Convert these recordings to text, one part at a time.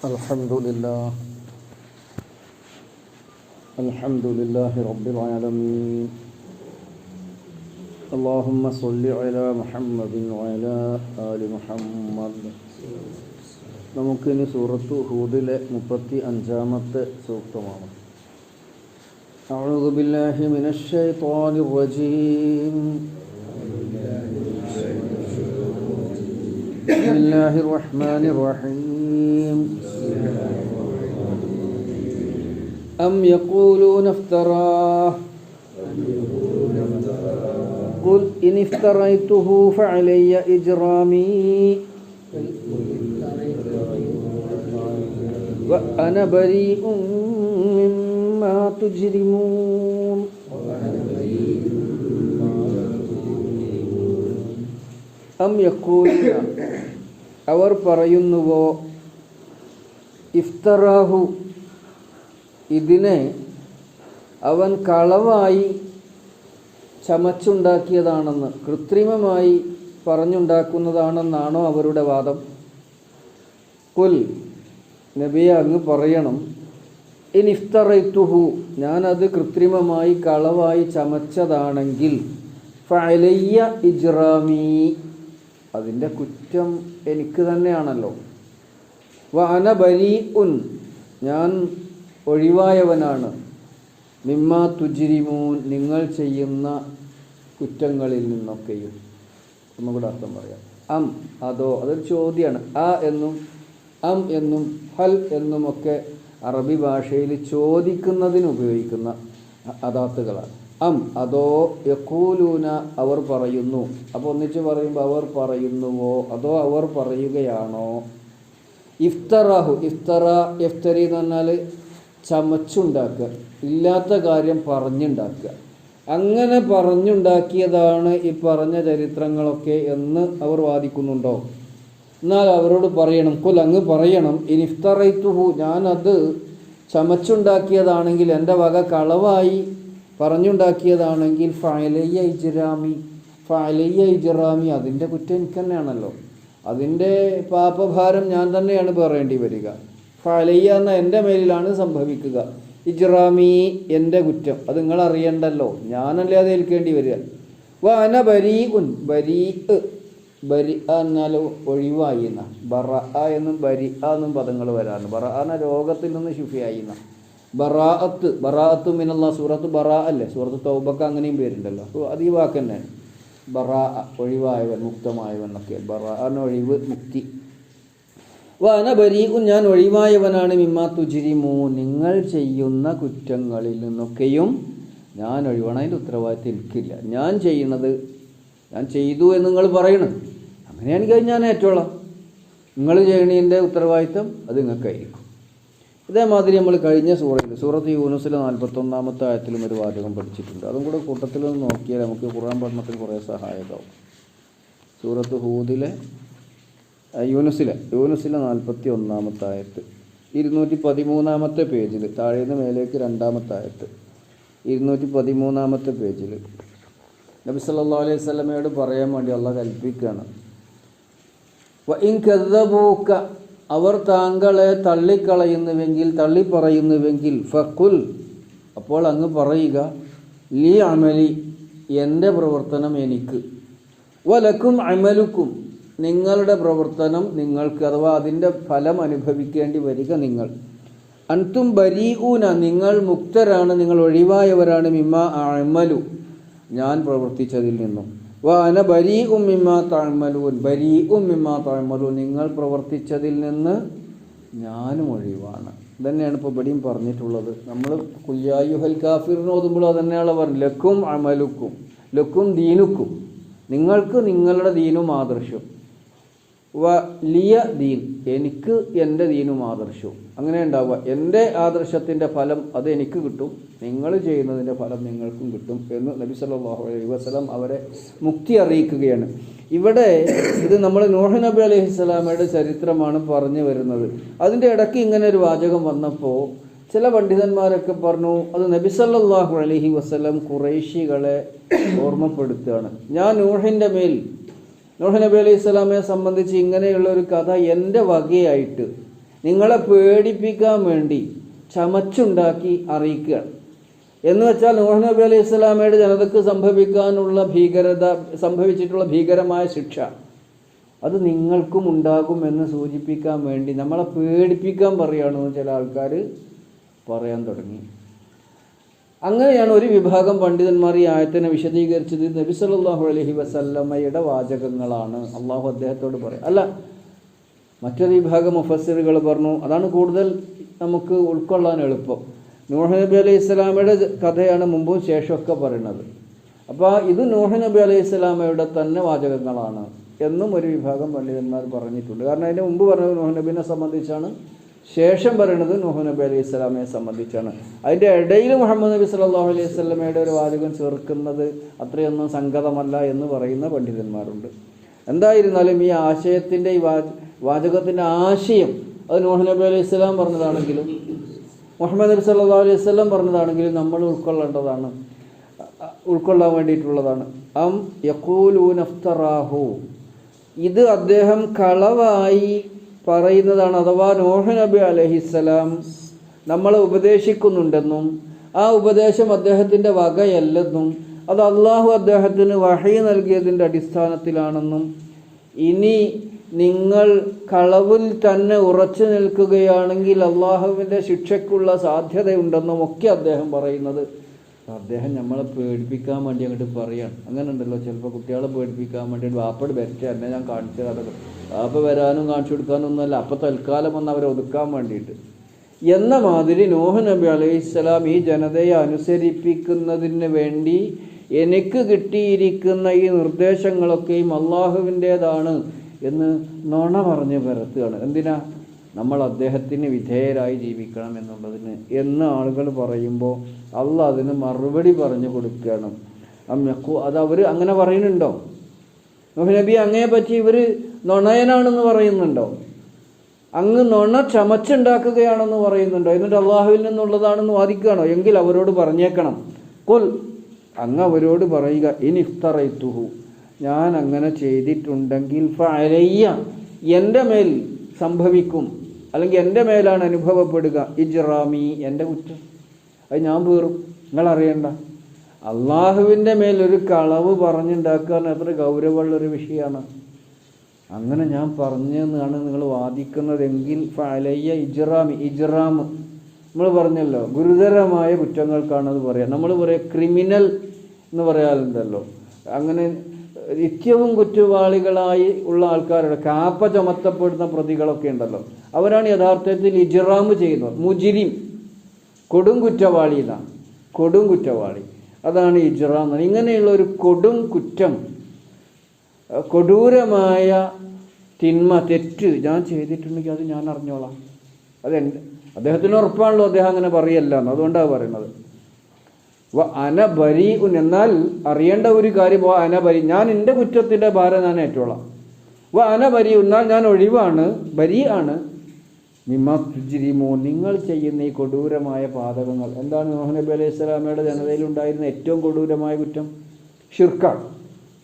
അൽഹംദുലില്ലാഹി റബ്ബിൽ ആലമീൻ. അല്ലാഹുമ്മ സ്വല്ലി അലാ മുഹമ്മദിൻ വഅലാ ആലി മുഹമ്മദ്. നമുക്കിനി സൂറത്തു ഹൂദിലെ 35-ാമത്തെ സൂക്തമാണ്. അഊദു ബില്ലാഹി മിനശ് ശൈത്വാനിർ റജീം. ബിസ്മില്ലാഹിർ റഹ്മാനിർ റഹീം. أم يقولون افتراه قل إن افتريته فعلي إجرامي وأنا بريء مما تجرمون. أم يقولون അവർ പറയുന്നുവോ ഇഫ്തറാഹു ഇതിനെ അവൻ കളവായി ചമച്ചുണ്ടാക്കിയതാണെന്ന്, കൃത്രിമമായി പറഞ്ഞുണ്ടാക്കുന്നതാണെന്നാണോ അവരുടെ വാദം? കുൽ നബിയെ അങ്ങ് പറയണം, ഇൻ ഇഫ്തറൈതുഹു ഞാനത് കൃത്രിമമായി കളവായി ചമച്ചതാണെങ്കിൽ ഫഅലയ്യ ഇജ്റാമി അതിൻ്റെ കുറ്റം എനിക്ക് തന്നെയാണല്ലോ. വ അന ബരീഉൻ ഞാൻ ഒഴിവായവനാണ്, മിമ്മാ തുജ്രിമൂൻ നിങ്ങൾ ചെയ്യുന്ന കുറ്റങ്ങളിൽ നിന്നൊക്കെയും. ഒന്നുകൂടെ അർത്ഥം പറയാം. അം അതോ, അതൊരു ചോദ്യമാണ്. അ എന്നും അം എന്നും ഹൽ എന്നുമൊക്കെ അറബി ഭാഷയിൽ ചോദിക്കുന്നതിന് ഉപയോഗിക്കുന്ന അദാത്തുകളാണ്. അം അതോ, യഖൂലൂന അവർ പറയുന്നു. അപ്പോൾ ഒന്നിച്ച് പറയുമ്പോൾ അവർ പറയുന്നുവോ, അതോ അവർ പറയുകയാണോ. ഇഫ്തറാഹു ഇഫ്തരി എന്ന് പറഞ്ഞാൽ ചമച്ചുണ്ടാക്കുക, ഇല്ലാത്ത കാര്യം പറഞ്ഞുണ്ടാക്കുക. അങ്ങനെ പറഞ്ഞുണ്ടാക്കിയതാണ് ഈ പറഞ്ഞ ചരിത്രങ്ങളൊക്കെ എന്ന് അവർ വാദിക്കുന്നുണ്ടോ? എന്നാൽ അവരോട് പറയണം, കുൽ അങ്ങ് പറയണം, ഇൻ ഇഫ്തറൈതുഹു ഞാനത് ചമച്ചുണ്ടാക്കിയതാണെങ്കിൽ, എൻ്റെ വക കളവായി പറഞ്ഞുണ്ടാക്കിയതാണെങ്കിൽ ഫഅലയ്യ ഇജ്റാമി അതിൻ്റെ കുറ്റം എനിക്ക് തന്നെയാണല്ലോ. അതിൻ്റെ പാപഭാരം ഞാൻ തന്നെയാണ് പറയേണ്ടി വരിക. ഫഅലയ്യ എന്ന എൻ്റെ മേലിലാണ് സംഭവിക്കുക. ഇജ്റാമി എൻ്റെ കുറ്റം അത് നിങ്ങൾ അറിയണ്ടല്ലോ, ഞാനല്ലേ അത് ഏൽക്കേണ്ടി വരിക. വ അന ബരീഉൻ ബരി എന്നാൽ ഒഴിവായി എന്ന, ബറ എന്നും ബരി എന്നും പദങ്ങൾ വരാറുണ്ട്. ബറ എന്ന രോഗത്തിൽ നിന്ന് ശുഫിയായി എന്ന. ബറാഅത്ത് മിനല്ലാഹ് സൂറത്ത് ബറാ അല്ലേ, സൂറത്ത് തൗബക്ക് അങ്ങനെയും പേരുണ്ടല്ലോ. അപ്പോൾ അത് ഈ വാക്ക് തന്നെയാണ്. ബറാ ഒഴിവായവൻ, മുക്തമായവൻ എന്നൊക്കെ. ബറാ എന്ന ഒഴിവ്, മുക്തി. വഅന ബരീഉൻ ഞാൻ ഒഴിവായവനാണ്, മിമ്മാ തുജ്രിമൂൻ നിങ്ങൾ ചെയ്യുന്ന കുറ്റങ്ങളിൽ നിന്നൊക്കെയും ഞാൻ ഒഴിവാണ്. അതിൻ്റെ ഉത്തരവാദിത്വം എനിക്കില്ല. ഞാൻ ചെയ്യുന്നത് ഞാൻ ചെയ്തു എന്ന് നിങ്ങൾ പറയണം, അങ്ങനെയാണെങ്കിൽ ഞാൻ ഏറ്റോളാം. നിങ്ങൾ ചെയ്യണതിൻ്റെ ഉത്തരവാദിത്വം അത് നിങ്ങൾക്കായിരിക്കും. ഇതേമാതിരി നമ്മൾ കഴിഞ്ഞ സൂറത്ത് യൂനുസിലെ 41-ാമത്തെ ആയത്തിലും ഒരു വാചകം പഠിച്ചിട്ടുണ്ട്. അതും കൂടെ കൂട്ടത്തിൽ നിന്ന് നോക്കിയാൽ നമുക്ക് ഖുർആൻ പഠനത്തിന് കുറേ സഹായകമാവും. സൂറത്ത് ഹൂദിലെ യൂനുസിലെ 41-ാമത്തെ ആയത്ത് 213-ാമത്തെ പേജിൽ, താഴേന്ന് മേലേക്ക് 2-ാമത്തെ ആയത്ത് 213-ാമത്തെ പേജിൽ നബി സല്ലല്ലാഹു അലൈഹി വസല്ലമയോട് പറയാൻ വേണ്ടി അള്ളാഹ് കൽപ്പിക്കുകയാണ്. വ ഇൻ കദ്ദബൂക അവർ താങ്കളെ തള്ളിപ്പറയുന്നുവെങ്കിൽ ഫഖുൽ അപ്പോൾ അങ്ങ് പറയുക, ലീ അമലി എൻ്റെ പ്രവർത്തനം എനിക്ക്, വലക്കും അമലുക്കും നിങ്ങളുടെ പ്രവർത്തനം നിങ്ങൾക്ക്, അഥവാ അതിൻ്റെ ഫലം അനുഭവിക്കേണ്ടി വരിക നിങ്ങൾ. അൻതും ബരീഊന നിങ്ങൾ മുക്തരാണ്, നിങ്ങൾ ഒഴിവായവരാണ്, മിമ്മാ അഅമലു ഞാൻ പ്രവർത്തിച്ചതിൽ നിന്നും. വ അന ബരീഉം മിമ്മാ തഅമലൂൻ നിങ്ങൾ പ്രവർത്തിച്ചതിൽ നിന്ന് ഞാനും ഒഴിവാണ്. ഇതന്നെയാണ് ഇപ്പോൾ ഇവിടെയും പറഞ്ഞിട്ടുള്ളത്. നമ്മൾ ഖുൽ യാ അയ്യുഹൽ കാഫിറൂൻ ഓതുമ്പോൾ അതന്നെയാണ് പറഞ്ഞത്, ലക്കും അമലുക്കും ലക്കും ദീനുക്കും നിങ്ങൾക്ക് നിങ്ങളുടെ ദീനും ആദർശവും, വ ലിയ ദീൻ എനിക്ക് എൻ്റെ ദീനും ആദർശവും. അങ്ങനെ ഉണ്ടാവുക. എൻ്റെ ആദർശത്തിൻ്റെ ഫലം അത് എനിക്ക് കിട്ടും, നിങ്ങൾ ചെയ്യുന്നതിൻ്റെ ഫലം നിങ്ങൾക്കും കിട്ടും എന്ന് നബി സല്ലല്ലാഹു അലൈഹി വസല്ലം അവരെ മുക്തി അറിയിക്കുകയാണ്. ഇവിടെ ഇത് നമ്മൾ നൂഹ് നബി അലൈഹിസ്സലാമയുടെ ചരിത്രമാണ് പറഞ്ഞു വരുന്നത്. അതിൻ്റെ ഇടയ്ക്ക് ഇങ്ങനെ ഒരു വാചകം വന്നപ്പോൾ ചില പണ്ഡിതന്മാരൊക്കെ പറഞ്ഞു അത് നബി സല്ലല്ലാഹു അലൈഹി വസല്ലം ഖുറൈശികളെ ഓർമ്മപ്പെടുത്തുകയാണ്. ഞാൻ നൂഹ് നബി അലൈഹി സ്വലാമയെ സംബന്ധിച്ച് ഇങ്ങനെയുള്ള ഒരു കഥ എൻ്റെ വകയായിട്ട് നിങ്ങളെ പേടിപ്പിക്കാൻ വേണ്ടി ചമച്ചുണ്ടാക്കി അറിയിക്കുകയാണ്. എന്ന് വെച്ചാൽ നൂഹ് നബി അലൈഹി സ്വലാമയുടെ ജനതക്ക് സംഭവിച്ചിട്ടുള്ള ഭീകരമായ ശിക്ഷ അത് നിങ്ങൾക്കും ഉണ്ടാകും എന്ന് സൂചിപ്പിക്കാൻ വേണ്ടി നമ്മളെ പേടിപ്പിക്കാൻ പറയുകയാണെന്ന് ചില ആൾക്കാർ പറയാൻ തുടങ്ങി. അങ്ങനെയാണ് ഒരു വിഭാഗം പണ്ഡിതന്മാർ ഈ ആയത്തിനെ വിശദീകരിച്ചത് നബി സല്ലല്ലാഹു അലൈഹി വസല്ലമയുടെ വാചകങ്ങളാണ് അള്ളാഹു അദ്ദേഹത്തോട് പറയും. അല്ല, മറ്റൊരു വിഭാഗം മുഫസ്സിറുകൾ പറഞ്ഞു, അതാണ് കൂടുതൽ നമുക്ക് ഉൾക്കൊള്ളാൻ എളുപ്പം. നൂഹ് നബി അലൈഹി സ്വലാമയുടെ കഥയാണ് മുമ്പും ശേഷമൊക്കെ പറയുന്നത്. അപ്പോൾ ഇത് നൂഹ് നബി അലൈഹി സ്വലാമയുടെ തന്നെ വാചകങ്ങളാണ് എന്നും ഒരു വിഭാഗം പണ്ഡിതന്മാർ പറഞ്ഞിട്ടുണ്ട്. കാരണം അതിന് മുമ്പ് പറഞ്ഞത് നൂഹ് നബിനെ സംബന്ധിച്ചാണ്, ശേഷം പറയുന്നത് നൂഹ് നബി അലൈഹി സ്വലാമയെ സംബന്ധിച്ചാണ്. അതിൻ്റെ ഇടയിൽ മുഹമ്മദ് നബി സല്ലല്ലാഹു അലൈഹി വസല്ലമയുടെ ഒരു വാചകം ചേർക്കുന്നത് അത്രയൊന്നും സംഗതമല്ല എന്ന് പറയുന്ന പണ്ഡിതന്മാരുണ്ട്. എന്തായിരുന്നാലും ഈ ആശയത്തിൻ്റെ ഈ വാചകത്തിൻ്റെ ആശയം അത് നൂഹ് നബി അലൈഹി സ്വലാം പറഞ്ഞതാണെങ്കിലും മുഹമ്മദ് നബി സല്ലല്ലാഹു അലൈഹി വസല്ലം പറഞ്ഞതാണെങ്കിലും നമ്മൾ ഉൾക്കൊള്ളാൻ വേണ്ടിയിട്ടുള്ളതാണ്. യഖൂലൂന ഇഫ്തറാഹു, ഇത് അദ്ദേഹം കളവായി പറയുന്നതാണ്. അഥവാ നൂഹ് നബി അലൈഹിസ്സലാം നമ്മളെ ഉപദേശിക്കുന്നുണ്ടെന്നും ആ ഉപദേശം അദ്ദേഹത്തിൻ്റെ വകയല്ലെന്നും അത് അള്ളാഹു അദ്ദേഹത്തിന് വഹി നൽകിയതിൻ്റെ അടിസ്ഥാനത്തിലാണെന്നും ഇനി നിങ്ങൾ കളവിൽ തന്നെ ഉറച്ചു നിൽക്കുകയാണെങ്കിൽ അള്ളാഹുവിൻ്റെ ശിക്ഷയ്ക്കുള്ള സാധ്യതയുണ്ടെന്നും ഒക്കെ അദ്ദേഹം പറയുന്നത് അദ്ദേഹം നമ്മളെ പേടിപ്പിക്കാൻ വേണ്ടി അങ്ങോട്ട് പറയാണ്. അങ്ങനെ ഉണ്ടല്ലോ ചിലപ്പോൾ കുട്ടികളെ പേടിപ്പിക്കാൻ വേണ്ടിയിട്ട് വാപ്പട് വരട്ടെ എന്നെ ഞാൻ കാണിച്ചു തരാം, വാപ്പ വരാനും കാണിച്ചു കൊടുക്കാനൊന്നുമല്ല, അപ്പം തൽക്കാലം വന്ന് അവരെ ഒതുക്കാൻ വേണ്ടിയിട്ട് എന്ന മാതിരി നൂഹ് നബി അലൈഹിസ്സലാം ഈ ജനതയെ അനുസരിപ്പിക്കുന്നതിന് വേണ്ടി എനിക്ക് കിട്ടിയിരിക്കുന്ന ഈ നിർദ്ദേശങ്ങളൊക്കെയും അള്ളാഹുവിൻ്റേതാണ് എന്ന് നുണ പറഞ്ഞ് പരത്തുകയാണ്. എന്തിനാ? നമ്മൾ അദ്ദേഹത്തിന് വിധേയരായി ജീവിക്കണം എന്നുള്ളതിന് എന്ന് ആളുകൾ പറയുമ്പോൾ അള്ളാഹ് അതിന് മറുപടി പറഞ്ഞു കൊടുക്കുകയാണ്. അത് അവർ അങ്ങനെ പറയുന്നുണ്ടോ? നൂഹ് നബി അങ്ങയെ പറ്റി ഇവർ നുണയനാണെന്ന് പറയുന്നുണ്ടോ? അങ്ങ് നുണ ചമച്ചുണ്ടാക്കുകയാണെന്ന് പറയുന്നുണ്ടോ? എന്നിട്ട് അള്ളാഹുവിൽ നിന്നുള്ളതാണെന്ന് വാദിക്കുകയാണോ? എങ്കിൽ അവരോട് പറഞ്ഞേക്കണം, കുൽ, അങ്ങ് അവരോട് പറയുക, ഇനിഫ്തറൈതുഹു, ഞാൻ അങ്ങനെ ചെയ്തിട്ടുണ്ടെങ്കിൽ ഫഅലയ്യ, എൻ്റെ മേൽ സംഭവിക്കും, അല്ലെങ്കിൽ എൻ്റെ മേലാണ് അനുഭവപ്പെടുക, ഇജ്റാമി, എൻ്റെ കുറ്റം, അത് ഞാൻ പേറും. നിങ്ങളറിയണ്ട, അള്ളാഹുവിൻ്റെ മേലൊരു കളവ് പറഞ്ഞുണ്ടാക്കാൻ എത്ര ഗൗരവമുള്ളൊരു വിഷയമാണ്. അങ്ങനെ ഞാൻ പറഞ്ഞെന്നാണ് നിങ്ങൾ വാദിക്കുന്നതെങ്കിൽ ഫഅലയ്യ ഇജ്റാമി, ഇജ്റാം നമ്മൾ പറഞ്ഞല്ലോ ഗുരുതരമായ കുറ്റങ്ങൾക്കാണത് പറയാം. നമ്മൾ പറയാം ക്രിമിനൽ എന്ന് പറയാറുണ്ടല്ലോ. അങ്ങനെ നിത്യവും കുറ്റവാളികളായി ഉള്ള ആൾക്കാരുടെ കാപ്പ ചുമത്തപ്പെടുന്ന പ്രതികളൊക്കെ ഉണ്ടല്ലോ, അവരാണ് യഥാർത്ഥത്തിൽ ഇജ്റാം ചെയ്യുന്നത്. മുജിരിം, കൊടും കുറ്റവാളി, എന്നാണ് കൊടും കുറ്റവാളി, അതാണ് ഇജ്റാം. ഇങ്ങനെയുള്ള ഒരു കൊടും കുറ്റം, കൊടൂരമായ തിന്മ, തെറ്റ് ഞാൻ ചെയ്തിട്ടുണ്ടെങ്കിൽ അത് ഞാൻ അറിഞ്ഞോളാം. അദ്ദേഹത്തിന് ഉറപ്പാണല്ലോ, അദ്ദേഹം അങ്ങനെ പറയല്ല എന്ന്, അതുകൊണ്ടാണ് പറയുന്നത്. അനബരി, എന്നാൽ അറിയേണ്ട ഒരു കാര്യം, അനബരി, ഞാൻ എൻ്റെ കുറ്റത്തിൻ്റെ ഭാരം ഞാൻ ഏറ്റോളാം. അനബരി, എന്നാൽ ഞാൻ ഒഴിവാണ്, ബരി ആണ്, മിമ്മ തുജ്രിമൂ, നിങ്ങൾ ചെയ്യുന്ന ഈ കൊടൂരമായ പാതകങ്ങൾ. എന്താണ് നൂഹ് നബി അലൈഹി സ്വലാമയുടെ ജനതയിൽ ഉണ്ടായിരുന്ന ഏറ്റവും കൊടൂരമായ കുറ്റം? ഷിർക്കാണ്.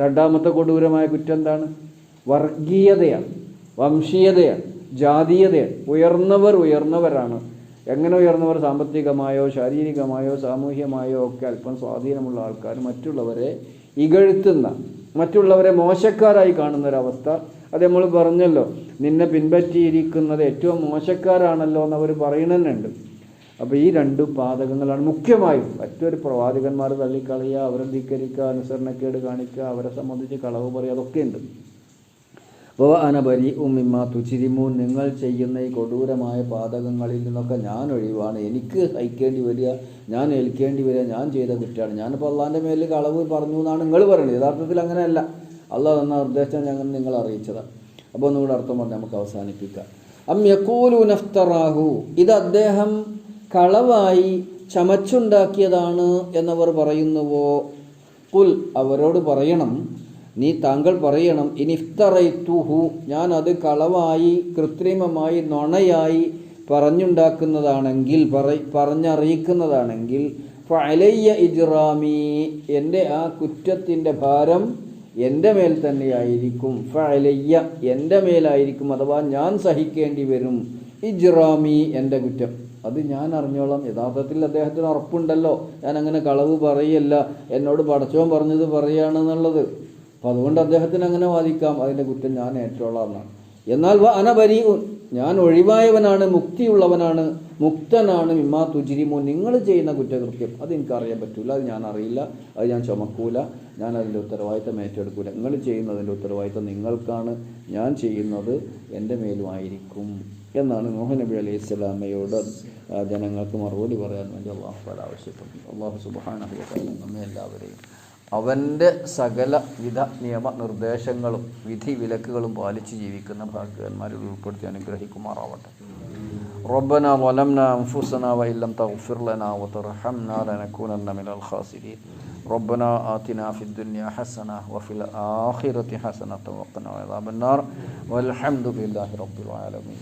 രണ്ടാമത്തെ കൊടൂരമായ കുറ്റം എന്താണ്? വർഗീയതയാണ്, വംശീയതയാണ്, ജാതീയതയാണ്. ഉയർന്നവരാണ്. എങ്ങനെ ഉയർന്നവർ? സാമ്പത്തികമായോ ശാരീരികമായോ സാമൂഹ്യമായോ ഒക്കെ അല്പം സ്വാധീനമുള്ള ആൾക്കാർ മറ്റുള്ളവരെ ഇകഴ്ത്തുന്ന, മറ്റുള്ളവരെ മോശക്കാരായി കാണുന്നൊരവസ്ഥ. അത് നമ്മൾ പറഞ്ഞല്ലോ, നിന്നെ പിൻപറ്റിയിരിക്കുന്നത് ഏറ്റവും മോശക്കാരാണല്ലോ എന്നവർ പറയണമെന്നുണ്ട്. അപ്പോൾ ഈ രണ്ട് പാതകങ്ങളാണ് മുഖ്യമായും. മറ്റൊരു പ്രവാചകന്മാർ തള്ളിക്കളയുക, അവരെ ധിക്കരിക്കുക, അനുസരണക്കേട് കാണിക്കുക, അവരെ സംബന്ധിച്ച് കളവ് പറയുക, അതൊക്കെയുണ്ട്. അപ്പോൾ അനബരി ഉമ്മിമ്മ തുച്ചിരിമൂൻ, നിങ്ങൾ ചെയ്യുന്ന ഈ കൊടൂരമായ പാതകങ്ങളിൽ നിന്നൊക്കെ ഞാൻ ഒഴിവാണ്. എനിക്ക് സഹിക്കേണ്ടി വരിക, ഞാൻ ഏൽക്കേണ്ടി വരിക, ഞാൻ ചെയ്ത കുറ്റമാണ്. ഞാനിപ്പോൾ അള്ളാൻ്റെ മേലിൽ കളവ് പറഞ്ഞു എന്നാണ് നിങ്ങൾ പറയുന്നത്. യഥാർത്ഥത്തിൽ അങ്ങനെയല്ല. അള്ളാഹ് തന്ന നിർദ്ദേശം ഞങ്ങൾ നിങ്ങളെ അറിയിച്ചതാണ്. അപ്പോൾ ഒന്നുകൂടെ അർത്ഥം പറഞ്ഞ് നമുക്ക് അവസാനിപ്പിക്കാം. യഖൂലൂന ഇഫ്തറാഹു, ഇത് അദ്ദേഹം കളവായി ചമച്ചുണ്ടാക്കിയതാണ് എന്നവർ പറയുന്നുവോ? ഖുൽ, അവരോട് പറയണം, താങ്കൾ പറയണം, ഇനിഫ്തറൈതുഹു, ഞാൻ അത് കളവായി കൃത്രിമമായി നുണയായി പറഞ്ഞുണ്ടാക്കുന്നതാണെങ്കിൽ, പറഞ്ഞറിയിക്കുന്നതാണെങ്കിൽ, ഫഅലയ്യ ഇജ്റാമി, എൻ്റെ ആ കുറ്റത്തിൻ്റെ ഭാരം എൻ്റെ മേൽ തന്നെയായിരിക്കും. ഫഅലയ്യ, എൻ്റെ മേലായിരിക്കും, അഥവാ ഞാൻ സഹിക്കേണ്ടി വരും. ഇജ്റാമി എൻ്റെ കുറ്റം അത് ഞാൻ അറിഞ്ഞോളാം. യഥാർത്ഥത്തിൽ അദ്ദേഹത്തിന് ഉറപ്പുണ്ടല്ലോ ഞാൻ അങ്ങനെ കളവ് പറയല്ല, എന്നോട് പടച്ചോൻ പറഞ്ഞത് പറയുകയാണെന്നുള്ളത്. അപ്പം അതുകൊണ്ട് അദ്ദേഹത്തിന് അങ്ങനെ വാദിക്കാം, അതിൻ്റെ കുറ്റം ഞാൻ ഏറ്റോളാം എന്നാണ്. എന്നാൽ അനബരീഉൻ ഞാൻ ഒഴിവായവനാണ്, മുക്തിയുള്ളവനാണ്, മുക്തനാണ്. മിമ്മാ തുജ്രിമൂൻ നിങ്ങൾ ചെയ്യുന്ന കുറ്റകൃത്യം അത് എനിക്കറിയാൻ പറ്റൂല, അത് ഞാൻ അറിയില്ല, അത് ഞാൻ ചുമക്കൂല, ഞാൻ അതിൻ്റെ ഉത്തരവാദിത്തം ഏറ്റെടുക്കൂല. നിങ്ങൾ ചെയ്യുന്നതിൻ്റെ ഉത്തരവാദിത്തം നിങ്ങൾക്കാണ്, ഞാൻ ചെയ്യുന്നത് എൻ്റെ മേലുമായിരിക്കും എന്നാണ് നൂഹ് നബി അലൈഹി സ്വലാമയോട് ജനങ്ങൾക്ക് മറുപടി പറയാൻ വേണ്ടി അള്ളാഹു തആല ആവശ്യപ്പെട്ടു. അള്ളാഹു സുബ്ഹാനഹു വ തആല നമ്മെ എല്ലാവരെയും അവൻ്റെ സകലവിധ നിയമനിർദ്ദേശങ്ങളും വിധി വിലക്കുകളും പാലിച്ച് ജീവിക്കുന്ന ഭാഗ്യവാന്മാരിൽ ഉൾപ്പെടുത്തി അനുഗ്രഹിക്കുമാറാവട്ടെ. റബ്ബനാ ളലംനാ അൻഫുസനാ വഇല്ലം തഗ്ഫിർ ലനാ വതർഹംനാ ലനകൂനന്ന മിനൽ ഖാസിരീൻ. റബ്ബനാ ആതിനാ ഫിദ്ദുനിയാ ഹസന വഫിൽ ആഖിറതി ഹസനത വഖിനാ അദാബന്നാർ വൽഹംദുലില്ലാഹി റബ്ബിൽ ആലമീൻ.